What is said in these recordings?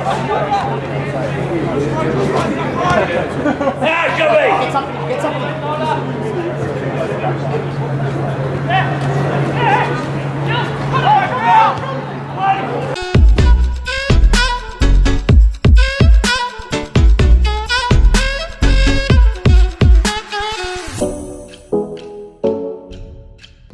Get something, get something.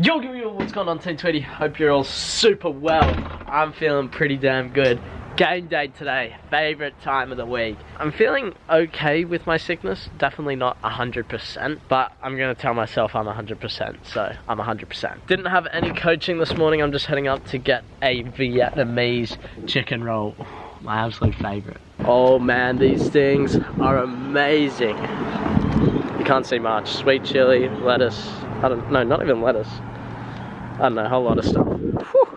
Yo, what's going on, Team Tweety? Hope you're all super well. I'm feeling pretty damn good. Game day today, favorite time of the week. I'm feeling okay with my sickness, definitely not 100%, but I'm gonna tell myself I'm 100%, so I'm 100%. Didn't have any coaching this morning. I'm just heading up to get a Vietnamese chicken roll, my absolute favorite. Oh man, these things are amazing. You can't see much. Sweet chili, lettuce, no, not even lettuce. I don't know, a whole lot of stuff. Whew.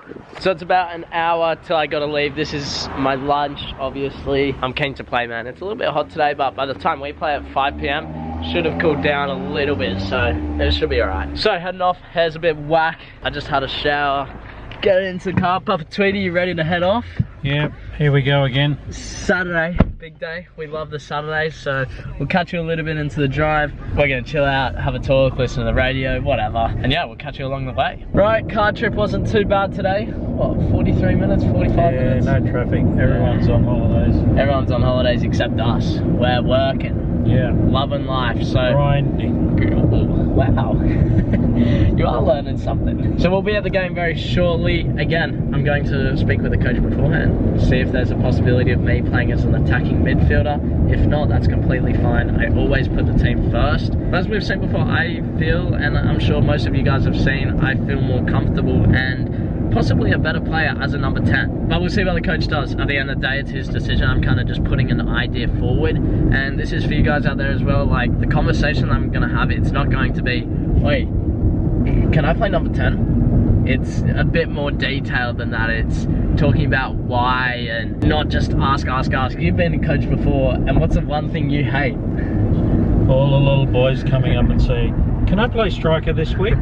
So it's about an hour till I gotta leave. This is my lunch, obviously. I'm keen to play, man. It's a little bit hot today, but by the time we play at 5 PM, should have cooled down a little bit, so it should be alright. So heading off, hair's a bit whack. I just had a shower. Get into the car. Papa Tweety, you ready to head off? Yep, here we go again. Saturday, big day. We love the Saturdays, so we'll catch you a little bit into the drive. We're gonna chill out, have a talk, listen to the radio, whatever. And yeah, we'll catch you along the way. Right, car trip wasn't too bad today. What, 43 minutes, 45 minutes? Yeah, no traffic. Everyone's on holidays. Everyone's on holidays except us. We're working. Yeah. Loving life, so. Grinding. Wow. You are learning something. So we'll be at the game very shortly. Again, I'm going to speak with the coach beforehand, see if there's a possibility of me playing as an attacking midfielder. If not, that's completely fine. I always put the team first. But as we've seen before, I feel, and I'm sure most of you guys have seen, I feel more comfortable and possibly a better player as a number 10. But we'll see what the coach does. At the end of the day, it's his decision. I'm kind of just putting an idea forward. And this is for you guys out there as well. Like, the conversation I'm going to have, it's not going to be, wait, can I play number 10? It's a bit more detailed than that. It's talking about why and not just ask. You've been a coach before, and what's the one thing you hate? All the little boys coming up and saying, can I play striker this week?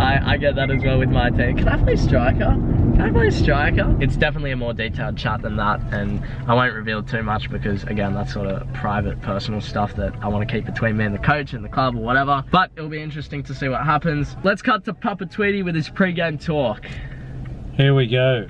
I get that as well with my team. Can I play striker? Can I play striker? It's definitely a more detailed chat than that, and I won't reveal too much because, again, that's sort of private, personal stuff that I want to keep between me and the coach and the club or whatever. But it'll be interesting to see what happens. Let's cut to Papa Tweety with his pre-game talk. Here we go.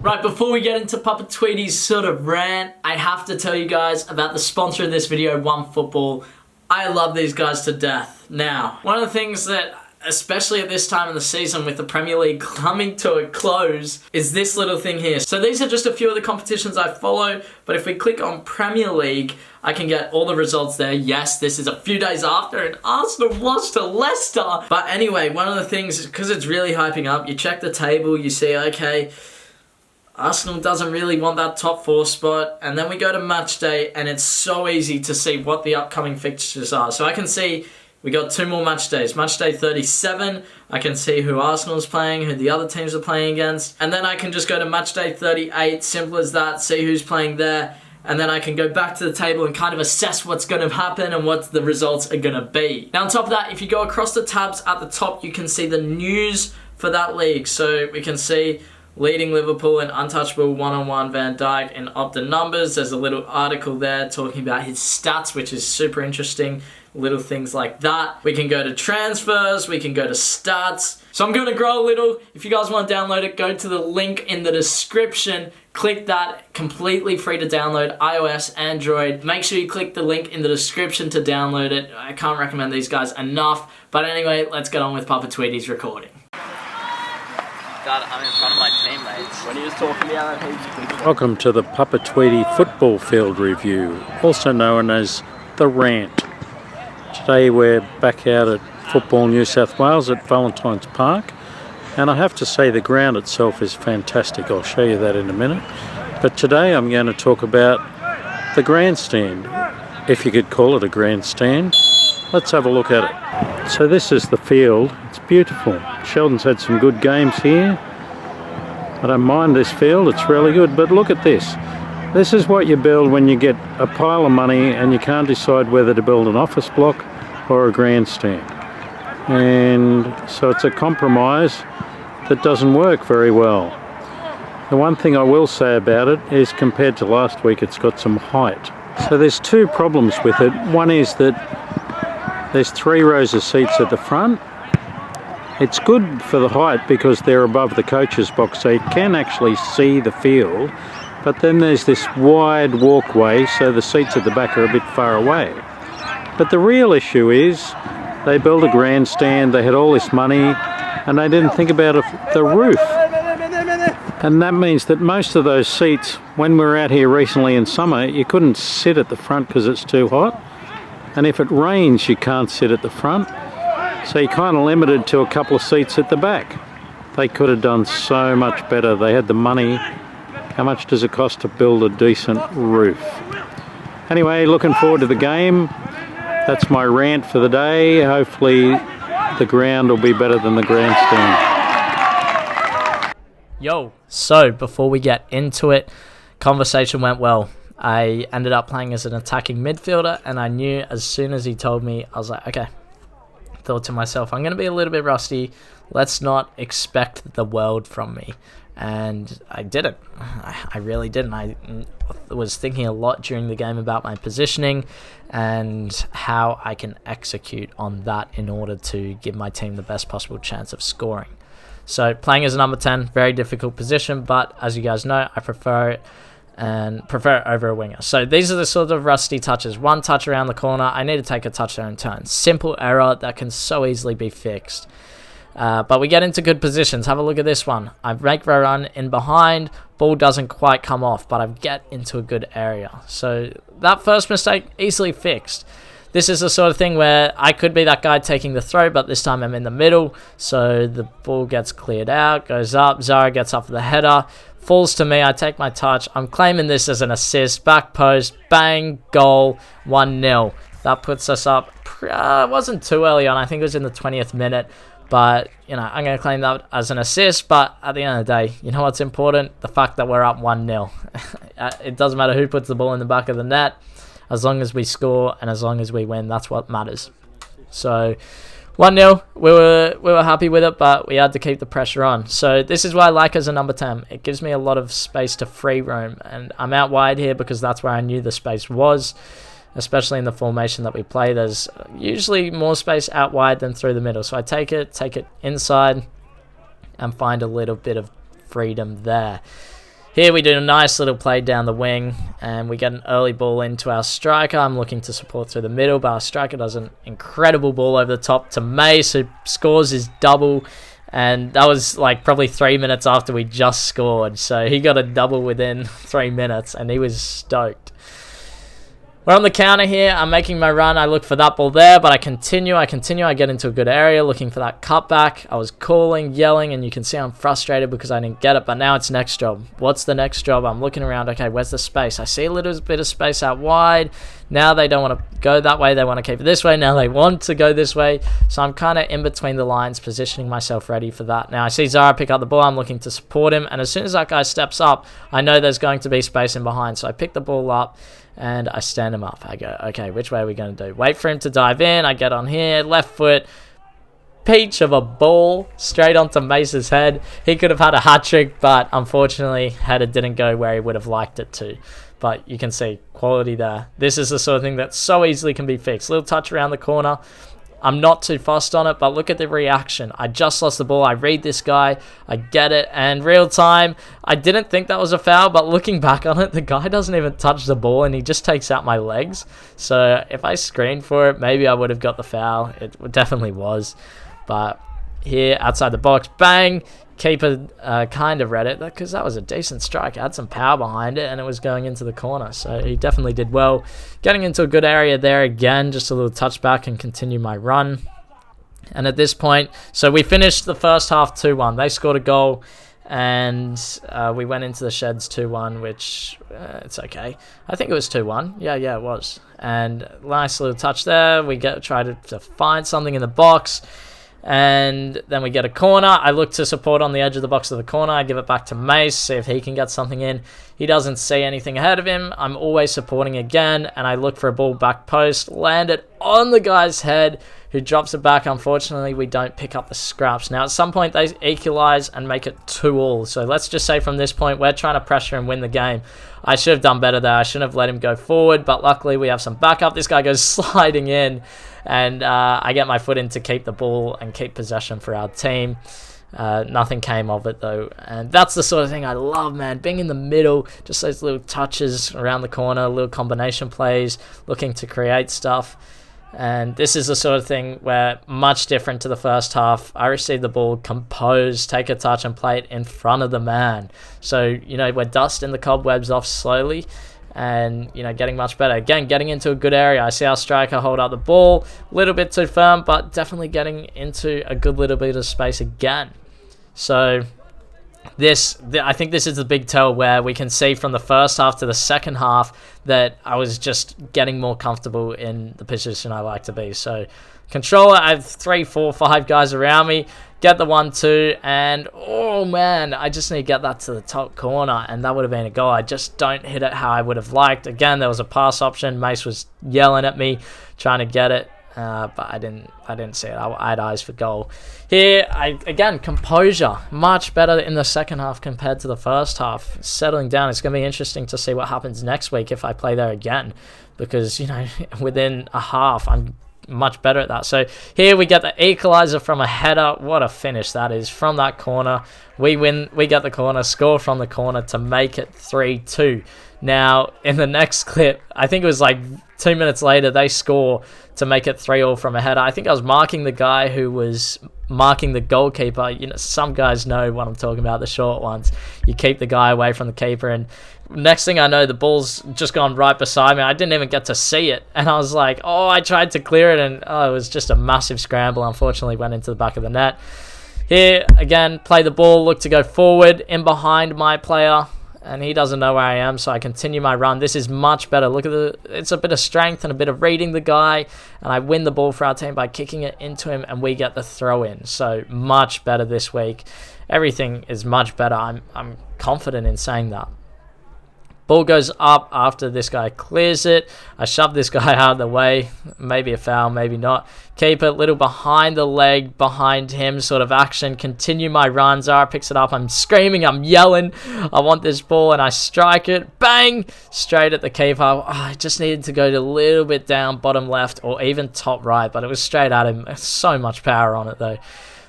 Right, before we get into Papa Tweety's sort of rant, I have to tell you guys about the sponsor of this video, OneFootball. I love these guys to death. Now, one of the things that, especially at this time of the season with the Premier League coming to a close, is this little thing here. So these are just a few of the competitions I follow, but if we click on Premier League, I can get all the results there. Yes, this is a few days after and Arsenal lost to Leicester. But anyway, one of the things, because it's really hyping up, you check the table, you see, okay, Arsenal doesn't really want that top 4 spot, and then we go to match day, and it's so easy to see what the upcoming fixtures are. So I can see we got 2 more match days. Match day 37, I can see who Arsenal's playing, who the other teams are playing against. And then I can just go to match day 38, simple as that, see who's playing there. And then I can go back to the table and kind of assess what's going to happen and what the results are going to be. Now on top of that, if you go across the tabs at the top, you can see the news for that league. So we can see leading Liverpool and untouchable one-on-one Van Dijk in Opta numbers. There's a little article there talking about his stats, which is super interesting. Little things like that. We can go to transfers, we can go to stats. So I'm going to grow a little. If you guys want to download it, go to the link in the description. Click that, completely free to download, iOS, Android. Make sure you click the link in the description to download it. I can't recommend these guys enough. But anyway, let's get on with Papa Tweety's recording. God, I'm in front of my teammates. When he was talking about that, Welcome to the Papa Tweety Football Field Review, also known as The Rant. Today we're back out at Football New South Wales at Valentine's Park, and I have to say the ground itself is fantastic. I'll show you that in a minute. But today I'm going to talk about the grandstand, if you could call it a grandstand. Let's have a look at it. So this is the field. It's beautiful. Sheldon's had some good games here. I don't mind this field, it's really good, but look at this. This is what you build when you get a pile of money and you can't decide whether to build an office block or a grandstand. And so it's a compromise that doesn't work very well. The one thing I will say about it is compared to last week, it's got some height. So there's two problems with it. One is that there's 3 rows of seats at the front. It's good for the height because they're above the coach's box, so you can actually see the field. But then there's this wide walkway, so the seats at the back are a bit far away. But the real issue is they built a grandstand, they had all this money, and they didn't think about the roof. And that means that most of those seats, when we were out here recently in summer, you couldn't sit at the front because it's too hot. And if it rains, you can't sit at the front. So you're kind of limited to a couple of seats at the back. They could have done so much better. They had the money. How much does it cost to build a decent roof? Anyway, looking forward to the game. That's my rant for the day. Hopefully the ground will be better than the grandstand. Yo, so before we get into it, conversation went well. I ended up playing as an attacking midfielder, and I knew as soon as he told me, I was like, okay. Thought to myself, I'm going to be a little bit rusty. Let's not expect the world from me. And I didn't. I really didn't. I was thinking a lot during the game about my positioning and how I can execute on that in order to give my team the best possible chance of scoring. So playing as a number 10, very difficult position, but as you guys know, I prefer it over a winger. So these are the sort of rusty touches. One touch around the corner, I need to take a touch there in turn. Simple error that can so easily be fixed. But we get into good positions. Have a look at this one. I make my run in behind, ball doesn't quite come off, but I get into a good area. So that first mistake, easily fixed. This is the sort of thing where I could be that guy taking the throw, but this time I'm in the middle. So the ball gets cleared out, goes up, Zara gets up for the header, falls to me, I take my touch. I'm claiming this as an assist, back post, bang, goal, 1-0. That puts us up, it wasn't too early on, I think it was in the 20th minute. But, you know, I'm going to claim that as an assist. But at the end of the day, you know what's important? The fact that we're up 1-0. It doesn't matter who puts the ball in the back of the net. As long as we score and as long as we win, that's what matters. So 1-0, we were happy with it, but we had to keep the pressure on. So this is what I like as a number 10. It gives me a lot of space to free roam. And I'm out wide here because that's where I knew the space was. Especially in the formation that we play, there's usually more space out wide than through the middle. So I take it inside and find a little bit of freedom there. Here we do a nice little play down the wing and we get an early ball into our striker. I'm looking to support through the middle, but our striker does an incredible ball over the top to Mace, who scores his double. And that was like probably 3 minutes after we just scored. So he got a double within 3 minutes and he was stoked. We're on the counter here. I'm making my run. I look for that ball there, but I continue. I get into a good area looking for that cutback. I was calling, yelling, and you can see I'm frustrated because I didn't get it, but now it's next job. What's the next job? I'm looking around. Okay, where's the space? I see a little bit of space out wide. Now they don't want to go that way. They want to keep it this way. Now they want to go this way. So I'm kind of in between the lines, positioning myself ready for that. Now I see Zara pick up the ball. I'm looking to support him, and as soon as that guy steps up, I know there's going to be space in behind. So I pick the ball up and I stand him up. I go, okay, which way are we going to do? Wait for him to dive in. I get on here, left foot, peach of a ball straight onto Mace's head. He could have had a hat-trick, but unfortunately, header didn't go where he would have liked it to. But you can see quality there. This is the sort of thing that so easily can be fixed. Little touch around the corner. I'm not too fussed on it, but look at the reaction. I just lost the ball. I read this guy. I get it. And real time, I didn't think that was a foul, but looking back on it, the guy doesn't even touch the ball and he just takes out my legs. So if I screened for it, maybe I would have got the foul. It definitely was. But here, outside the box, bang. Keeper kind of read it because that was a decent strike. It had some power behind it and it was going into the corner. So he definitely did well. Getting into a good area there again. Just a little touchback and continue my run. And at this point, so we finished the first half 2-1. They scored a goal and we went into the sheds 2-1, which it's okay. I think it was 2-1. Yeah, it was. And nice little touch there. We try to find something in the box. And then we get a corner. I look to support on the edge of the box of the corner. I give it back to Mace, see if he can get something in. He doesn't see anything ahead of him. I'm always supporting again, and I look for a ball back post, land it on the guy's head, who drops it back. Unfortunately, we don't pick up the scraps. Now, at some point, they equalize and make it 2-2. So let's just say from this point, we're trying to pressure and win the game. I should have done better there. I shouldn't have let him go forward, but luckily we have some backup. This guy goes sliding in, and I get my foot in to keep the ball and keep possession for our team. Nothing came of it though, and that's the sort of thing I love, man. Being in the middle, just those little touches around the corner, little combination plays, looking to create stuff. And this is the sort of thing where, much different to the first half, I receive the ball, compose, take a touch and play it in front of the man. So, you know, we're dusting the cobwebs off slowly and, you know, getting much better. Again, getting into a good area. I see our striker hold out the ball, a little bit too firm, but definitely getting into a good little bit of space again. So I think this is the big tell where we can see from the first half to the second half that I was just getting more comfortable in the position I like to be. So controller, I have 3, 4, 5 guys around me, get the 1-2, and oh man, I just need to get that to the top corner, and that would have been a goal. I just don't hit it how I would have liked. Again, there was a pass option. Mace was yelling at me, trying to get it. But I didn't see it. I had eyes for goal. Here, again, composure. Much better in the second half compared to the first half. Settling down. It's going to be interesting to see what happens next week if I play there again. Because, you know, within a half, I'm much better at that. So here we get the equalizer from a header. What a finish that is. From that corner, we win. We get the corner, score from the corner to make it 3-2. Now, in the next clip, I think it was like 2 minutes later, they score to make it 3-3 from a header. I think I was marking the guy who was marking the goalkeeper. You know, some guys know what I'm talking about, the short ones. You keep the guy away from the keeper, and next thing I know, the ball's just gone right beside me. I didn't even get to see it, and I was like, oh, I tried to clear it, and it was just a massive scramble. Unfortunately, went into the back of the net. Here, again, play the ball, look to go forward, in behind my player, and he doesn't know where I am, so I continue my run. This is much better. Look at it's a bit of strength and a bit of reading the guy, and I win the ball for our team by kicking it into him, and we get the throw in. So much better this week. Everything is much better. I'm confident in saying that. Ball goes up after this guy clears it. I shove this guy out of the way. Maybe a foul, maybe not. Keep it little behind the leg, behind him sort of action. Continue my run. Zara picks it up. I'm screaming. I'm yelling. I want this ball, and I strike it. Bang! Straight at the keeper. Oh, I just needed to go a little bit down bottom left or even top right, but it was straight at him. So much power on it though.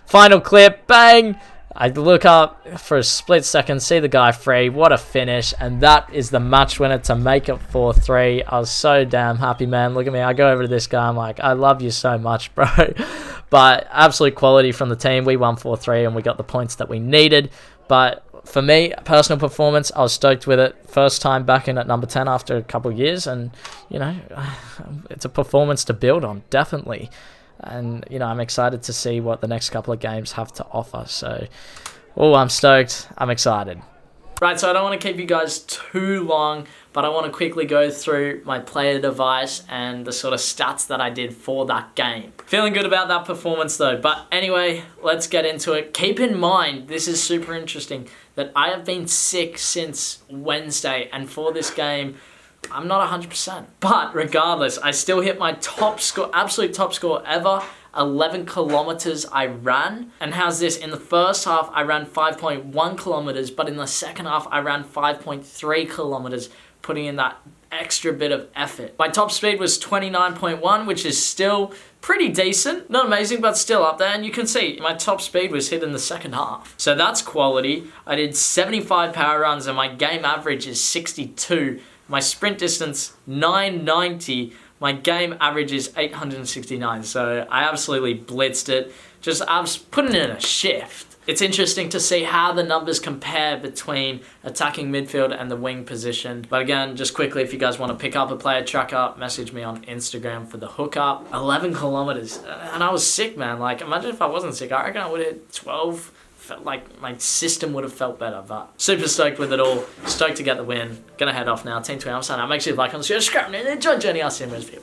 Final clip. Bang! I look up for a split second, see the guy free. What a finish. And that is the match winner to make it 4-3. I was so damn happy, man. Look at me. I go over to this guy. I'm like, I love you so much, bro. But absolute quality from the team. We won 4-3 and we got the points that we needed. But for me, personal performance, I was stoked with it. First time back in at number 10 after a couple of years. And, you know, it's a performance to build on, definitely. And, you know, I'm excited to see what the next couple of games have to offer. So, I'm stoked. I'm excited. Right, so I don't want to keep you guys too long, but I want to quickly go through my player device and the sort of stats that I did for that game. Feeling good about that performance though. But anyway, let's get into it. Keep in mind, this is super interesting, that I have been sick since Wednesday, and for this game, I'm not 100%. But regardless, I still hit my top score, absolute top score ever. 11 kilometers I ran. And how's this? In the first half, I ran 5.1 kilometers, but in the second half, I ran 5.3 kilometers, putting in that extra bit of effort. My top speed was 29.1, which is still pretty decent. Not amazing, but still up there. And you can see my top speed was hit in the second half. So that's quality. I did 75 power runs and my game average is 62. My sprint distance, 990. My game average is 869. So I absolutely blitzed it. I was putting in a shift. It's interesting to see how the numbers compare between attacking midfield and the wing position. But again, just quickly, if you guys want to pick up a player tracker, message me on Instagram for the hookup. 11 kilometers. And I was sick, man. Like, imagine if I wasn't sick. I reckon I would have hit 12. Felt like my system would have felt better, but super stoked with it all. Stoked to get the win. Gonna head off now. Team 20, I'm signing out. Make sure you like, comment, subscribe, and enjoy joining us in this video.